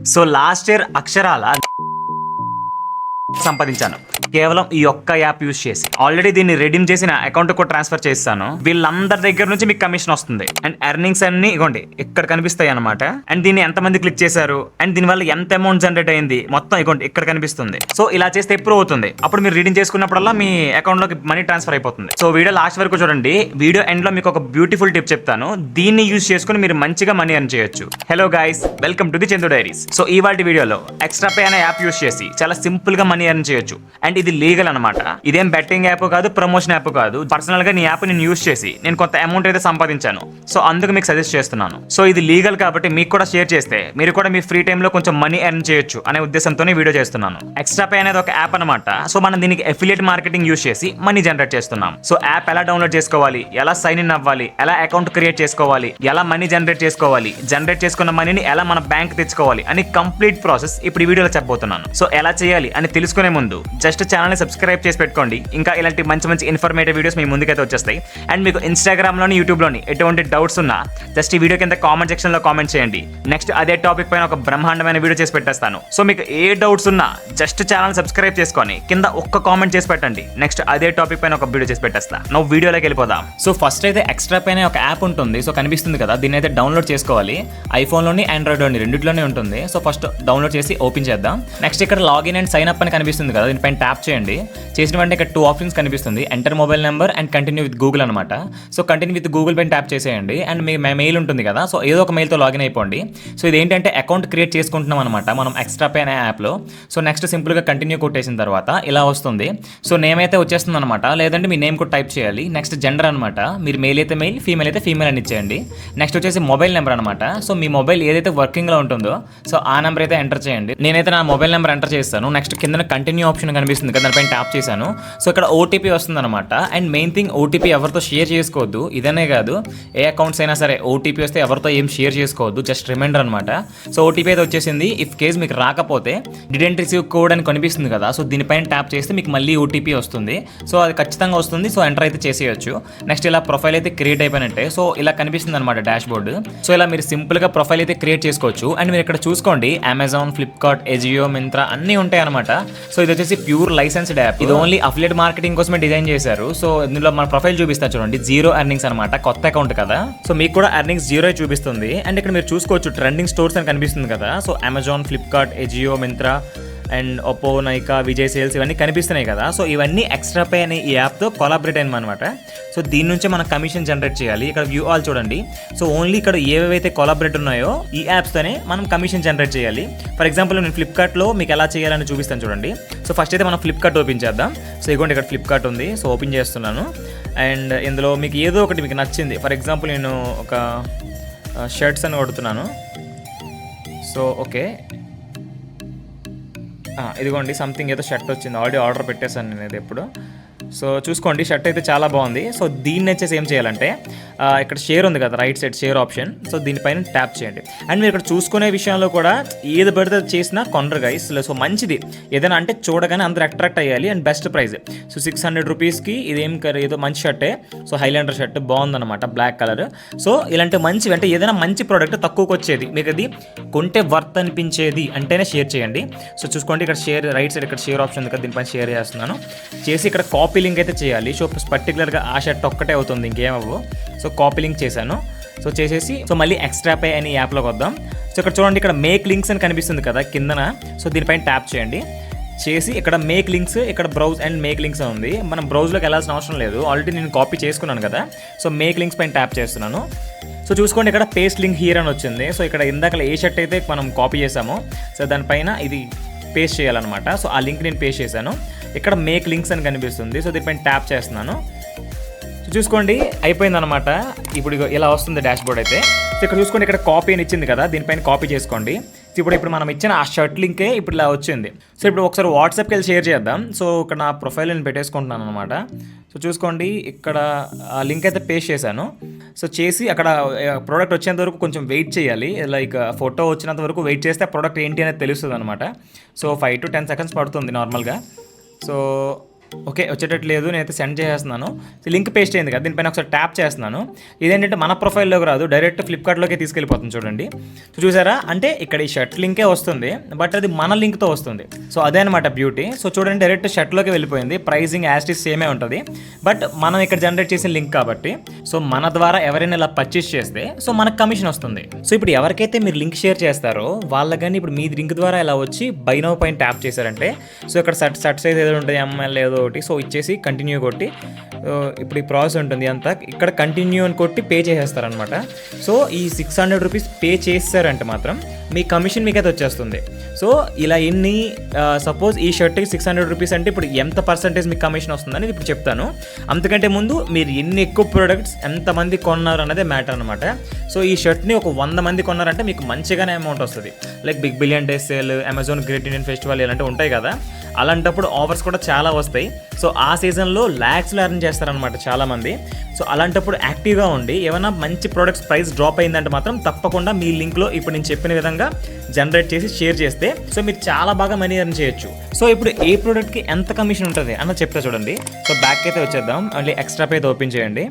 So last year అక్షరాల సంపాదించాను కేవలం ఈ ఒక్క యాప్ యూస్ చేసి. ఆల్రెడీ దీన్ని రెడీమ్ చేసిన అకౌంట్ కూడా ట్రాన్స్ఫర్ చేస్తాను. వీళ్ళందరి దగ్గర నుంచి మీకు కమిషన్ వస్తుంది అండ్ ఎర్నింగ్స్ అన్ని ఇగోండి ఇక్కడ కనిపిస్తాయి అనమాట. అండ్ దీన్ని ఎంతమంది క్లిక్ చేశారు అండ్ దీని వల్ల ఎంత అమౌంట్ జనరేట్ అయింది మొత్తం ఇగోండి ఇక్కడ కనిపిస్తుంది. సో ఇలా చేస్తే ఎప్పుడు అవుతుంది, అప్పుడు మీరు రీడింగ్ చేసుకున్నప్పుడల్లా మీ అకౌంట్ లోకి మనీ ట్రాన్స్ఫర్ అయిపోతుంది. సో వీడియో లాస్ట్ వరకు చూడండి. వీడియో ఎండ్ లో మీకు ఒక బ్యూటిఫుల్ టిప్ చెప్తాను. దీన్ని యూస్ చేసుకుని మీరు మంచిగా మనీ ఎర్న్ చేయొచ్చు. Hello guys, welcome to the Chandu diaries. So ఈ వాటి వీడియోలో ఎక్స్ట్రా పే అనే యాప్ యూస్ చేసి చాలా సింపుల్ గా మనీ ఎర్న్ చేయొచ్చు. అండ్ ఇది లీగల్ అనమాట. ఇదేం బెట్టింగ్ యాప్ కాదు, ప్రమోషన్ యాప్ కాదు. పర్సనల్ గా నీ యాప్ నేను యూస్ చేసి నేను కొంత అమౌంట్ అయితే సంపాదించాను. సో అందుకు మీకు సజెస్ట్ చేస్తున్నాను. సో ఇది లీగల్ కాబట్టి మీకు కూడా షేర్ చేస్తే మీరు కూడా మీ ఫ్రీ టైమ్ లో కొంచెం మనీ ఎర్న్ చేయొచ్చు అనే ఉద్దేశంతోనే వీడియో చేస్తున్నాను. ఎక్స్ట్రా పే అనేది ఒక యాప్ అనమాట. సో మనం దీనికి అఫిలియేట్ మార్కెటింగ్ యూస్ చేసి మనీ జనరేట్ చేస్తున్నాం. సో యాప్ ఎలా డౌన్లోడ్ చేసుకోవాలి, ఎలా సైన్ ఇన్ అవ్వాలి, ఎలా అకౌంట్ క్రియేట్ చేసుకోవాలి, ఎలా మనీ జనరేట్ చేసుకోవాలి, జనరేట్ చేసుకున్న మనీని ఎలా మన బ్యాంక్ తెచ్చుకోవాలి అని కంప్లీట్ ప్రాసెస్ ఇప్పుడు ఈ వీడియోలో చెప్పబోతున్నాను. సో ఎలా చేయాలి అని తెలుసుకునే ముందు జస్ట్ ఛానల్ ని సబ్స్క్రైబ్ చేసి పెట్టుకోండి. ఇంకా ఇలాంటి మంచి మంచి ఇన్ఫర్మేటివ్ వీడియోస్ మీ ముందుకైతే వచ్చేస్తాయి. అండ్ మీకు ఇన్స్టాగ్రామ్ లోని యూట్యూబ్ లోని ఎటువంటి డౌట్స్ ఉన్నా జస్ట్ ఈ వీడియో కింద కామెంట్ సెక్షన్ లో కామెంట్ చేయండి. నెక్స్ట్ అదే టాపిక్ పైన ఒక బ్రహ్మాండమైన వీడియో చేసి పెట్టేస్తాను. సో మీకు ఏ డౌట్స్ ఉన్నా జస్ట్ ఛానల్ సబ్స్క్రైబ్ చేసుకొని కింద ఒక్క కామెంట్ చేసి పెట్టండి. నెక్స్ట్ అదే టాపిక్ పైన ఒక వీడియో చేసి పెట్టేస్తా. నో వీడియోలోకి వెళ్ళిపోదాం. సో ఫస్ట్ అయితే ఎక్స్ట్రా పే అనే ఒక యాప్ ఉంటుంది. సో కనిపిస్తుంది కదా, దీన్ని అయితే డౌన్లోడ్ చేసుకోవాలి. ఐఫోన్ లోని ఆండ్రాయిడ్ లోని రెండిట్లోనే ఉంటుంది. సో ఫస్ట్ డౌన్లోడ్ చేసి ఓపెన్ చేద్దాం. నెక్స్ట్ ఇక్కడ లాగిన్ అండ్ సైన్ అప్ అని కనిపిస్తుంది కదా, దీనిపైన ట్యాప్ చేయండి. చేసిన వెంటనే ఇక్కడ 2 ఆప్షన్స్ కనిపిస్తుంది, enter mobile number and continue with Google అనమాట. సో కంటిన్యూ విత్ గూగుల్ పైన ట్యాప్ చేసేయండి. అండ్ మీ మెయిల్ ఉంటుంది కదా, సో ఏదో ఒక మెయిల్తో లాగిన్ అయిపోండి. సో ఇది ఏంటంటే అకౌంట్ క్రియేట్ చేసుకుంటున్నాం అనమాట మనం ఎక్స్ట్రా పే అనే యాప్లో. సో నెక్స్ట్ సింపుల్గా కంటిన్యూ కొట్టేసిన తర్వాత ఇలా వస్తుంది. సో నేమ్ అయితే వచ్చేస్తుంది అనమాట, లేదంటే మీ నేమ్ కూడా టైప్ చేయాలి. నెక్స్ట్ జెండర్ అనమాట, మీరు మేల్ అయితే మెయిల్, ఫీమేల్ అయితే ఫీమేల్ అని ఇచ్చేయండి. నెక్స్ట్ వచ్చేసి మొబైల్ నెంబర్ అనమాట. సో మీ మొబైల్ ఏదైతే వర్కింగ్లో ఉంటుందో సో ఆ నెంబర్ అయితే ఎంటర్ చేయండి. నేనైతే నా మొబైల్ నెంబర్ ఎంటర్ చేస్తాను. నెక్స్ట్ కింద కంటిన్యూ ఆప్షన్ కనిపిస్తుంది కదా, దానిపైన ట్యాప్ చేశాను. సో ఇక్కడ ఓటీపీ వస్తుంది అనమాట. అండ్ మెయిన్ థింగ్, ఓటీపీ ఎవరితో షేర్ చేసుకోవద్దు. ఇదనే కాదు, ఏ అకౌంట్స్ అయినా సరే ఓటీపీ వస్తే ఎవరితో ఏం షేర్ చేసుకోవద్దు, జస్ట్ రిమైండర్ అనమాట. సో ఓటీపీ అయితే వచ్చేసింది. ఇఫ్ కేస్ మీకు రాకపోతే డిడెంట్ రిసీవ్ కోడ్ అని కనిపిస్తుంది కదా, సో దీనిపైన ట్యాప్ చేస్తే మీకు మళ్ళీ ఓటీపీ వస్తుంది. సో అది ఖచ్చితంగా వస్తుంది. సో ఎంటర్ అయితే చేసేయచ్చు. నెక్స్ట్ ఇలా ప్రొఫైల్ అయితే క్రియేట్ అయిపోయినట్టే. సో ఇలా కనిపిస్తుంది అనమాట డాష్ బోర్డు. సో ఇలా మీరు సింపుల్గా ప్రొఫైల్ అయితే క్రియేట్ చేసుకోవచ్చు. అండ్ మీరు ఇక్కడ చూసుకోండి, అమెజాన్, ఫ్లిప్కార్ట్, ఎజియో, మింత్రా అన్నీ ఉంటాయి అనమాట. సో ఇది వచ్చేసి ప్యూర్ లైసెన్స్డ్ యాప్. ఇది ఓన్లీ అఫిలియేట్ మార్కెటింగ్ కోసమే డిజైన్ చేశారు. సో ఇందులో మన ప్రొఫైల్ చూపిస్తా చూడండి, 0 ఎర్నింగ్స్ అనమాట. కొత్త అకౌంట్ కదా, సో మీకు కూడా ఎర్నింగ్స్ 0 చూపిస్తుంది. అండ్ ఇక్కడ మీరు చూసుకోవచ్చు ట్రెండింగ్ స్టోర్స్ అని కనిపిస్తుంది కదా. So Amazon, Flipkart, Ajio, Myntra and Oppo, Nykaa, Vijay sales ఇవన్నీ కనిపిస్తున్నాయి కదా. సో ఇవన్నీ ఎక్స్ట్రా పే అనే ఈ యాప్తో కొలాబరేట్ అయినమాట. సో దీని నుంచే మనం కమిషన్ జనరేట్ చేయాలి. ఇక్కడ వ్యూ ఆల్ చూడండి. సో ఓన్లీ ఇక్కడ ఏవైతే కొలాబరేట్ ఉన్నాయో ఈ యాప్స్తోనే మనం కమిషన్ జనరేట్ చేయాలి. ఫర్ ఎగ్జాంపుల్ నేను ఫ్లిప్కార్ట్లో మీకు ఎలా చేయాలని చూపిస్తాను చూడండి. సో ఫస్ట్ అయితే మనం ఫ్లిప్కార్ట్ ఓపెన్ చేద్దాం. సో ఇదిగోండి ఇక్కడ ఫ్లిప్కార్ట్ ఉంది. సో ఓపెన్ చేస్తున్నాను. అండ్ ఇందులో మీకు ఏదో ఒకటి మీకు నచ్చింది, ఫర్ ఎగ్జాంపుల్ నేను ఒక షర్ట్స్ అని కొడుతున్నాను. సో ఓకే, ఇదిగోండి సంథింగ్ ఏదో షర్ట్ వచ్చింది. ఆల్రెడీ ఆర్డర్ పెట్టేశాను నేను ఇది ఎప్పుడు. సో చూసుకోండి, షర్ట్ అయితే చాలా బాగుంది. సో దీన్ని వచ్చేసి ఏం చేయాలంటే ఇక్కడ షేర్ ఉంది కదా, right side share option. So దీనిపైన ట్యాప్ చేయండి. అండ్ మీరు ఇక్కడ చూసుకునే విషయంలో కూడా ఏది పడితే చేసినా కొనరు గైస్. సో మంచిది ఏదైనా అంటే చూడగానే అందరూ అట్రాక్ట్ అయ్యాలి. And best price. సో 600 రూపీస్కి ఇదేం ఏదో మంచి షర్టే. సో హైలాండర్ షర్ట్ బాగుందన్నమాట, బ్లాక్ కలర్. సో ఇలాంటి మంచివి అంటే ఏదైనా మంచి ప్రోడక్ట్ తక్కువకి వచ్చేది, మీకు అది కొంటే వర్త్ అనిపించేది అంటేనే షేర్ చేయండి. సో చూసుకోండి ఇక్కడ షేర్ రైట్ సైడ్ ఇక్కడ షేర్ ఆప్షన్ ఉంది కదా, దీనిపైన షేర్ చేస్తున్నాను. చేసి ఇక్కడ కాపీ లింక్ అయితే చేయాలి. సో పర్టికులర్గా ఆ షర్ట్ ఒక్కటే అవుతుంది, ఇంకేమవ్వు. సో కాపీ లింక్ చేశాను. సో చేసేసి సో మళ్ళీ ఎక్స్ట్రా పే అనే యాప్లోకి వద్దాం. సో ఇక్కడ చూడండి, ఇక్కడ మేక్ లింక్స్ అని కనిపిస్తుంది కదా కిందన. సో దీనిపైన ట్యాప్ చేయండి. చేసి ఇక్కడ మేక్ లింక్స్, ఇక్కడ బ్రౌజ్ అండ్ మేక్ లింక్స్ ఉంది. మనం బ్రౌజ్లోకి వెళ్ళాల్సిన అవసరం లేదు, ఆల్రెడీ నేను కాపీ చేసుకున్నాను కదా. సో మేక్ లింక్స్ పైన ట్యాప్ చేస్తున్నాను. సో చూసుకోండి ఇక్కడ పేస్ట్ లింక్ హియర్ అని వచ్చింది. సో ఇక్కడ ఇందాక ఏ షర్ట్ అయితే మనం కాపీ చేసామో సో దానిపైన ఇది పేస్ట్ చేయాలన్నమాట. సో ఆ లింక్ నేను పేస్ట్ చేశాను. ఇక్కడ మేక్ లింక్స్ అని కనిపిస్తుంది. సో దీనిపైన ట్యాప్ చేస్తున్నాను. సో చూసుకోండి అయిపోయిందనమాట. ఇప్పుడు ఇలా వస్తుంది డాష్ బోర్డ్ అయితే. సో ఇక్కడ చూసుకోండి, ఇక్కడ కాపీ అని ఇచ్చింది కదా, దీనిపైన కాపీ చేసుకోండి. ఇప్పుడు మనం ఇచ్చిన ఆ షర్ట్ లింకే ఇప్పుడు ఇలా వచ్చింది. సో ఇప్పుడు ఒకసారి వాట్సాప్కి వెళ్ళి షేర్ చేద్దాం. సో ఇక్కడ నా ప్రొఫైల్ నేను పెట్టేసుకుంటున్నాను అనమాట. సో చూసుకోండి ఇక్కడ ఆ లింక్ అయితే పేస్ట్ చేశాను. సో చేసి అక్కడ ప్రోడక్ట్ వచ్చేంత వరకు కొంచెం వెయిట్ చేయాలి. లైక్ ఫోటో వచ్చినంత వరకు వెయిట్ చేస్తే ఆ ప్రోడక్ట్ ఏంటి అనేది తెలుస్తుంది అనమాట. సో 5 to 10 seconds పడుతుంది నార్మల్గా. సో ఓకే, వచ్చేటట్టు లేదు. నేనైతే సెండ్ చేసేస్తున్నాను. లింక్ పేస్ట్ అయింది కదా, దీనిపైన ఒకసారి ట్యాప్ చేస్తున్నాను. ఇదేంటంటే మన ప్రొఫైల్లోకి రాదు, డైరెక్ట్ ఫ్లిప్కార్ట్లోకి తీసుకెళ్ళిపోతుంది చూడండి. సో చూసారా, అంటే ఇక్కడ ఈ షర్ట్ లింకే వస్తుంది, బట్ అది మన లింక్తో వస్తుంది. సో అదే అనమాట బ్యూటీ. సో చూడండి, డైరెక్ట్ షర్ట్లోకి వెళ్ళిపోయింది. ప్రైజింగ్ యాస్టిస్ సేమే ఉంటుంది, బట్ మనం ఇక్కడ జనరేట్ చేసిన లింక్ కాబట్టి సో మన ద్వారా ఎవరైనా ఇలా పర్చేస్ చేస్తే సో మనకు కమిషన్ వస్తుంది. సో ఇప్పుడు ఎవరికైతే మీరు లింక్ షేర్ చేస్తారో వాళ్ళకి కానీ ఇప్పుడు మీ లింక్ ద్వారా ఇలా వచ్చి బై నౌ పైన ట్యాప్ చేశారంటే సో ఇక్కడ షర్ట్ సైజ్ ఏదో ఉంటుంది, ఎంఎల్ ఏదో ఒకటి, సో ఇచ్చేసి కంటిన్యూ కొట్టి ఇప్పుడు ఈ ప్రాసెస్ ఉంటుంది అంతా, ఇక్కడ కంటిన్యూ అని కొట్టి పే చేసేస్తారనమాట. సో ఈ 600 రూపీస్ పే చేస్తారంటే మాత్రం మీ కమిషన్ మీకైతే వచ్చేస్తుంది. సో ఇలా ఎన్ని సపోజ్ ఈ షర్ట్కి 600 రూపీస్ అంటే ఇప్పుడు ఎంత పర్సెంటేజ్ మీకు కమిషన్ వస్తుందని ఇప్పుడు చెప్తాను. అంతకంటే ముందు మీరు ఎన్ని ఎక్కువ ప్రోడక్ట్స్ ఎంతమంది కొన్నారు అన్నదే మ్యాటర్ అనమాట. సో ఈ షర్ట్ని ఒక 100 మంది కొన్నారంటే మీకు మంచిగానే అమౌంట్ వస్తుంది. Like big billion days sale, Amazon great Indian festival ఇలాంటివి ఉంటాయి కదా, అలాంటప్పుడు ఆఫర్స్ కూడా చాలా వస్తాయి. సో ఆ సీజన్లో ల్యాక్స్లో ఎర్న్ చేస్తారనమాట చాలామంది. సో అలాంటప్పుడు యాక్టివ్గా ఉండి ఏమైనా మంచి ప్రోడక్ట్స్ ప్రైస్ డ్రాప్ అయిందంటే మాత్రం తప్పకుండా మీ లింక్లో ఇప్పుడు నేను చెప్పిన విధంగా జనరేట్ చేసి షేర్ చేస్తే సో మీరు చాలా బాగా మనీ ఎర్న్ చేయొచ్చు. సో ఇప్పుడు ఏ ప్రోడక్ట్కి ఎంత కమిషన్ ఉంటుంది అన్న చెప్తా చూడండి. సో బ్యాక్ అయితే వచ్చేద్దాం, మళ్ళీ ఎక్స్ట్రా పే అయితే ఓపెన్ చేయండి.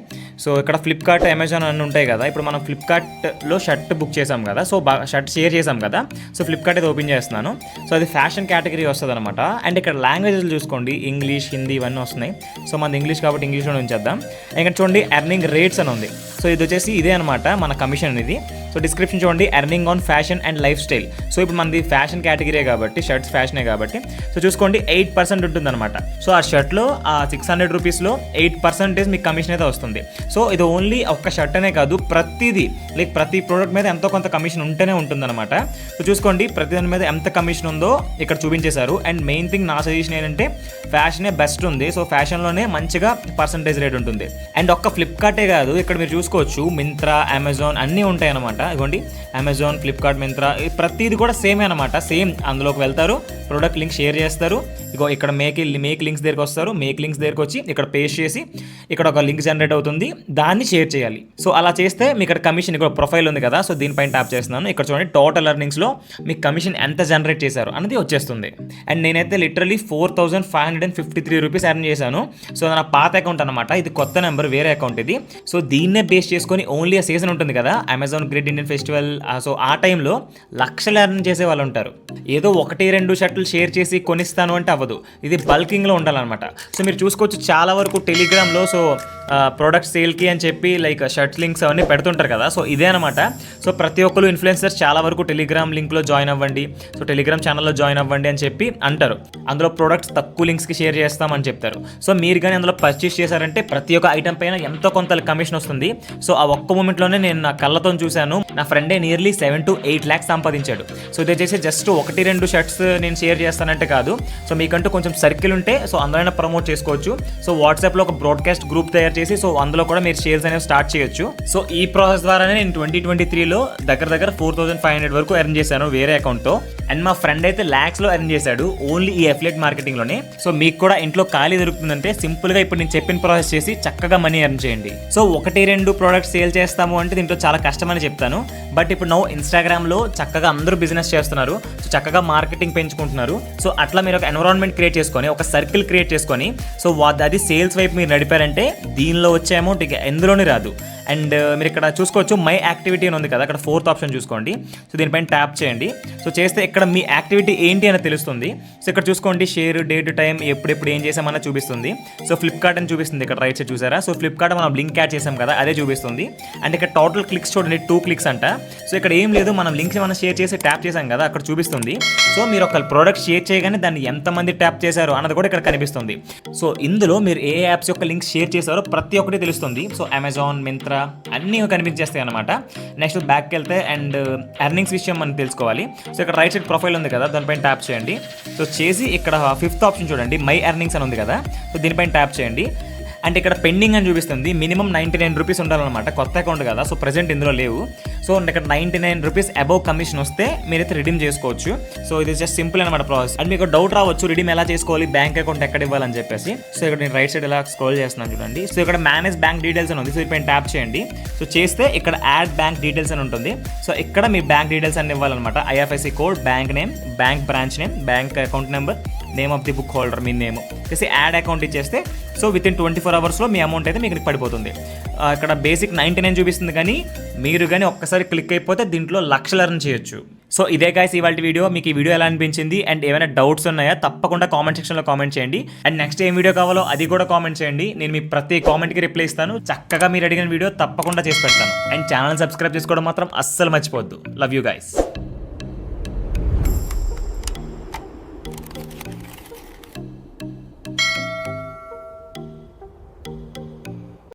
సో ఇక్కడ ఫ్లిప్కార్ట్, అమెజాన్ అన్నీ ఉంటాయి కదా. ఇప్పుడు మనం ఫ్లిప్కార్ట్లో షర్ట్ బుక్ చేసాం కదా, సో షర్ట్ షేర్ చేసాం కదా. సో ఫ్లిప్కార్ట్ అయితే ఓపెన్ చేస్తున్నాను. సో అది ఫ్యాషన్ కేటగిరీ వస్తుంది అనమాట. అండ్ ఇక్కడ లాంగ్వేజ్లు చూసుకోండి, ఇంగ్లీష్, హిందీ ఇవన్నీ వస్తున్నాయి. సో మనది ఇంగ్లీష్ కాబట్టి ఇంగ్లీష్లో ఉంచేద్దాం. ఇక్కడ చూడండి ఎర్నింగ్ రేట్స్ అని ఉంది. సో ఇది వచ్చేసి ఇదే అనమాట మన కమిషన్ అనేది. సో డిస్క్రిప్షన్ చూడండి, earning on fashion and life style. So ఇప్పుడు మనది ఫ్యాషన్ కేటగిరీ కాబట్టి, షర్ట్స్ ఫ్యాషనే కాబట్టి సో చూసుకోండి 8% ఉంటుందన్నమాట. సో ఆ షర్ట్లో ఆ 600 రూపీస్లో 8% మీకు కమిషన్ అయితే వస్తుంది. సో ఇది ఓన్లీ ఒక్క షర్ట్ అనే కాదు, ప్రతిదీ లైక్ ప్రతి ప్రోడక్ట్ మీద ఎంతో కొంత కమిషన్ ఉంటేనే ఉంటుందన్నమాట. సో చూసుకోండి ప్రతి దాని మీద ఎంత కమిషన్ ఉందో ఇక్కడ చూపించేశారు. అండ్ మెయిన్ థింగ్ నా సజెషన్ ఏంటంటే ఫ్యాషనే బెస్ట్ ఉంది. సో ఫ్యాషన్లోనే మంచిగా పర్సంటేజ్ రేట్ ఉంటుంది. అండ్ ఒక్క ఫ్లిప్కార్టే కాదు, ఇక్కడ మీరు చూసుకోవచ్చు మింత్రా, అమెజాన్ అన్నీ ఉంటాయి అనమాట. ఇవ్వండి అమెజాన్, ఫ్లిప్కార్ట్, మింత్రా ప్రతిది కూడా సేమే అనమాట. సేమ్ అందులోకి వెళ్తారు, ప్రోడక్ట్ లింక్ షేర్ చేస్తారు. ఇగో ఇక్కడ మేక్ లింక్స్ దగ్గరికి వస్తారు, మేక్ లింక్స్ దగ్గరికి వచ్చి ఇక్కడ పేస్ట్ చేసి ఇక్కడ ఒక లింక్ జనరేట్ అవుతుంది, దాన్ని షేర్ చేయాలి. సో అలా చేస్తే మీకు ఇక్కడ కమిషన్ ఇక్కడ ప్రొఫైల్ ఉంది కదా, సో దీనిపైన ట్యాప్ చేస్తున్నాను. ఇక్కడ చూడండి టోటల్ ఎర్నింగ్స్లో మీకు కమిషన్ ఎంత జనరేట్ చేశారు అన్నది వచ్చేస్తుంది. అండ్ నేనైతే లిటరలీ 4553 రూపీస్ ఎర్న్ చేశాను. సో నా పాత అకౌంట్ అనమాట, ఇది కొత్త నెంబర్, వేరే అకౌంట్ ఇది. సో దీన్నే బేస్ చేసుకొని ఓన్లీ ఆ సీజన్ ఉంటుంది కదా Amazon great Indian festival, so ఆ టైంలో లక్షలు ఎర్న్ చేసే వాళ్ళు ఉంటారు. ఏదో 1-2 షర్ట్లు షేర్ చేసి కొనిస్తాను అంటే అవ్వదు, ఇది బల్కింగ్లో ఉండాలన్నమాట. సో మీరు చూసుకోవచ్చు చాలా వరకు టెలిగ్రామ్లో సో ప్రోడక్ట్ సేల్కి అని చెప్పి లైక్ షర్ట్ లింక్స్ అవన్నీ పెడుతుంటారు కదా. సో ఇదే అనమాట. సో ప్రతి ఒక్కరు ఇన్ఫ్లుయెన్సర్స్ చాలా వరకు టెలిగ్రామ్ లింక్లో జాయిన్ అవ్వండి, సో టెలిగ్రామ్ ఛానల్లో జాయిన్ అవ్వండి అని చెప్పి అంటారు. అందులో ప్రోడక్ట్స్ తక్కువ లింక్స్కి షేర్ చేస్తామని చెప్తారు. సో మీరు కానీ అందులో పర్చేస్ చేశారంటే ప్రతి ఒక్క ఐటమ్ పైన ఎంతో కొంత కమిషన్ వస్తుంది. సో ఆ ఒక్క మూమెంట్లోనే నేను నా కళ్ళతో చూశాను, నా ఫ్రెండే నియర్లీ 7 to 8 lakhs సంపాదించాడు. సో ఇది వచ్చేసి జస్ట్ 1-2 షర్ట్స్ నేను షేర్ చేస్తానంటే కాదు. సో మీకంటూ కొంచెం సర్కిల్ ఉంటే సో అందులో ప్రమోట్ చేసుకోవచ్చు. సో వాట్సాప్లో ఒక బ్రాడ్కాస్ట్ గ్రూప్ తయారు చేసి సో అందులో కూడా మీరు షేర్స్ అనేవి స్టార్ట్ చేయొచ్చు. సో ఈ ప్రాసెస్ ద్వారానే నేను 2023లో దగ్గర 4500 వరకు ఎర్న్ చేశాను వేరే అకౌంట్తో. అండ్ మా ఫ్రెండ్ అయితే ల్యాక్స్లో ఎర్న్ చేశాడు ఓన్లీ ఈ అఫిలియేట్ మార్కెటింగ్లోనే. సో మీకు కూడా ఇంట్లో ఖాళీ దొరుకుతుందంటే సింపుల్గా ఇప్పుడు నేను చెప్పిన ప్రాసెస్ చేసి చక్కగా మనీ ఎర్న్ చేయండి. సో 1-2 ప్రోడక్ట్స్ సేల్ చేస్తాము అంటే దీంట్లో చాలా కష్టమని చెప్తాను. బట్ ఇప్పుడు నో ఇన్స్టాగ్రామ్లో చక్కగా అందరూ బిజినెస్ చేస్తున్నారు, సో చక్కగా మార్కెటింగ్ పెంచుకుంటున్నారు. సో అట్లా మీరు ఒక ఎన్విరాన్మెంట్ క్రియేట్ చేసుకొని, ఒక సర్కిల్ క్రియేట్ చేసుకొని సో అది సేల్స్ వైపు మీరు నడిపారంటే దీనిలో వచ్చే అమౌంట్ ఇక ఎందులోనే రాదు. అండ్ మీరు ఇక్కడ చూసుకోవచ్చు మై యాక్టివిటీ అని ఉంది కదా, అక్కడ 4th ఆప్షన్ చూసుకోండి. సో దీనిపైన ట్యాప్ చేయండి. సో చేస్తే ఇక్కడ మీ యాక్టివిటీ ఏంటి అని తెలుస్తుంది. సో ఇక్కడ చూసుకోండి షేర్, డేట్, టైం, ఎప్పుడెప్పుడు ఏం చేసామన్నా చూపిస్తుంది. సో ఫ్లిప్కార్ట్ అని చూపిస్తుంది ఇక్కడ రైట్ సైడ్ చూసారా. సో ఫ్లిప్కార్ట్ మనం లింక్ యాడ్ చేసాం కదా అదే చూపిస్తుంది. అండ్ ఇక్కడ టోటల్ క్లిక్స్ చూడండి 2 క్లిక్స్ అంట. సో ఇక్కడ ఏం లేదు, మనం లింక్స్ ఏమైనా షేర్ చేసి ట్యాప్ చేసాం కదా అక్కడ చూపిస్తుంది. సో మీరు ఒక ప్రోడక్ట్ షేర్ చేయగానే దాన్ని ఎంతమంది ట్యాప్ చేశారు అన్నది కూడా ఇక్కడ కనిపిస్తుంది. సో ఇందులో మీరు ఏ యాప్స్ యొక్క లింక్ షేర్ చేశారో ప్రతి ఒక్కటి తెలుస్తుంది. సో అమెజాన్, మింత్రా అన్నీ కనిపించేస్తాయి అనమాట. నెక్స్ట్ బ్యాక్కి వెళ్తే అండ్ ఎర్నింగ్స్ విషయం మనం తెలుసుకోవాలి. సో ఇక్కడ రైట్ సైడ్ ప్రొఫైల్ ఉంది కదా దానిపైన ట్యాప్ చేయండి. సో చేసి ఇక్కడ 5th ఆప్షన్ చూడండి మై ఎర్నింగ్స్ అని ఉంది కదా, సో దీనిపైన ట్యాప్ చేయండి. అంటే ఇక్కడ పెండింగ్ అని చూపిస్తుంది, మినిమం 99 రూపీస్ ఉండాలన్నమాట. కొత్త అకౌంట్ కదా సో ప్రెజెంట్ ఇందులో లేవు. సో ఇక్కడ 99 రూపీస్ అబౌవ్ కమిషన్ వస్తే మీరైతే రిడీమ్ చేసుకోవచ్చు. సో ఇది జస్ట్ సింపుల్ అనమాట ప్రాసెస్. అండ్ మీకు డౌట్ రావచ్చు రిడీమ్ ఎలా చేసుకోవాలి, బ్యాంక్ అకౌంట్ ఎక్కడ ఇవ్వాలని చెప్పేసి. సో ఇక్కడ నేను రైట్ సైడ్ ఇలా స్క్రోల్ చేస్తున్నాను చూడండి. సో ఇక్కడ మేనేజ్ బ్యాంక్ డీటెయిల్స్ అని ఉంది, సో దీనిపైన ట్యాప్ చేయండి. సో చేస్తే ఇక్కడ యాడ్ బ్యాంక్ డీటెయిల్స్ అని ఉంటుంది. సో ఇక్కడ మీ బ్యాంక్ డీటెయిల్స్ అన్ని ఇవ్వాలన్నమాట. IFSC code, bank name, bank branch name, bank account number, name of the book holder, మీ నేమ్ చేసి యాడ్ అకౌంట్ ఇచ్చేస్తే సో విత్ ఇన్ 24 అవర్స్లో మీ అమౌంట్ అయితే మీకు పడిపోతుంది. ఇక్కడ బేసిక్ 99 చూపిస్తుంది, కానీ మీరు కానీ ఒక్కసారి క్లిక్ అయిపోతే దీంట్లో లక్షలు ఎర్న్ చేయొచ్చు. సో ఇదే గైస్ ఇవాళ వీడియో. మీకు ఈ వీడియో ఎలా అనిపించింది అండ్ ఏమైనా డౌట్స్ ఉన్నాయా తప్పకుండా కామెంట్ సెక్షన్లో కామెంట్ చేయండి. అండ్ నెక్స్ట్ ఏం వీడియో కావాలో అది కూడా కామెంట్ చేయండి. నేను మీ ప్రతి కామెంట్కి రిప్లై ఇస్తాను. చక్కగా మీరు అడిగిన వీడియో తప్పకుండా చేసి పెడతాను. అండ్ ఛానల్ సబ్స్క్రైబ్ చేసుకోవడం మాత్రం అస్సలు మర్చిపోవద్దు. Love you guys.